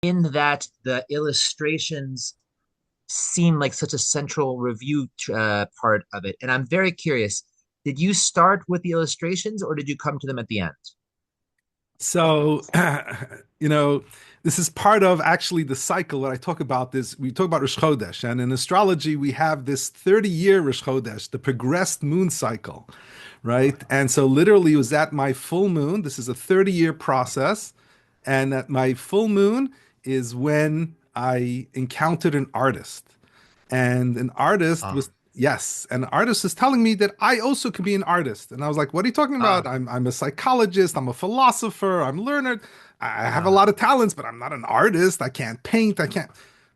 in that the illustrations seem like such a central review part of it. And I'm very curious, did you start with the illustrations or did you come to them at the end? So, you know, this is part of actually the cycle. When I talk about this, we talk about Rosh Chodesh, and in astrology, we have this 30-year Rosh Chodesh, the progressed moon cycle, right? And so, literally, it was at my full moon. This is a 30-year process, and at my full moon is when I encountered an artist. And an artist Ah, was, yes, an artist is telling me that I also can be an artist. And I was like, what are you talking about? ah, I'm a psychologist, I'm a philosopher, I'm learned. I have a lot ah, of talents, but I'm not an artist. I can't paint, I can't.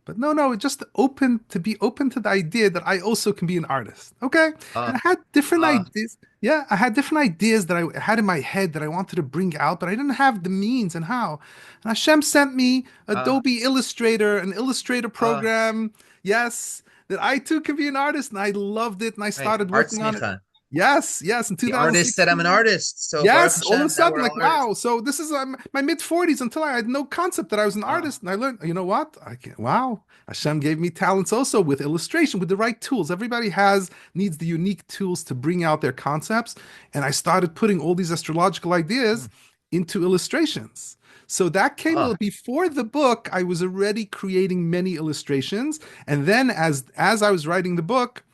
But no, it just open to be open to the idea that I also can be an artist. Okay. And ah, I had different ah, ideas. Yeah, I had different ideas that I had in my head that I wanted to bring out, but I didn't have the means and how. And Hashem sent me ah, Adobe Illustrator, an Illustrator ah. program. Yes, that I too can be an artist, and I loved it, and I Right. started Art working on it. smicha. Yes, in The artist said I'm an 2016. artist. So Baruch Yes, all of a Hashem, now sudden, we're like, all artists. wow. So this is my mid 40s until I had no concept that I was an Ah, artist, and I learned, you know what? I can wow. Hashem gave me talents also with illustration, with the right tools. Everybody has needs the unique tools to bring out their concepts, and I started putting all these astrological mm, ideas into illustrations. So that came ah, before the book. I was already creating many illustrations, and then as I was writing the book,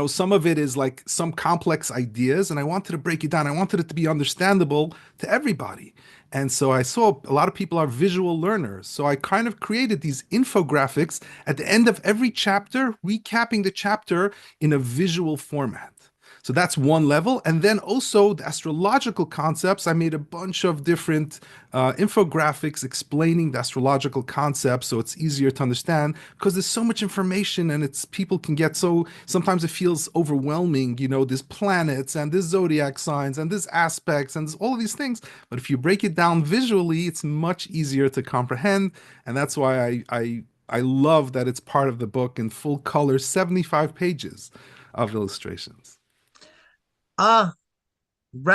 some of it is like some complex ideas, and I wanted to break it down. I wanted it to be understandable to everybody. And so I saw a lot of people are visual learners. So I kind of created these infographics at the end of every chapter, recapping the chapter in a visual format. So that's one level. And then also the astrological concepts. I made a bunch of different infographics explaining the astrological concepts so it's easier to understand because there's so much information and it's people can get so sometimes it feels overwhelming, there's planets and there's zodiac signs and there's aspects and there's all of these things. But if you break it down visually, it's much easier to comprehend. And that's why I love that it's part of the book in full color, 75 pages of illustrations. ah.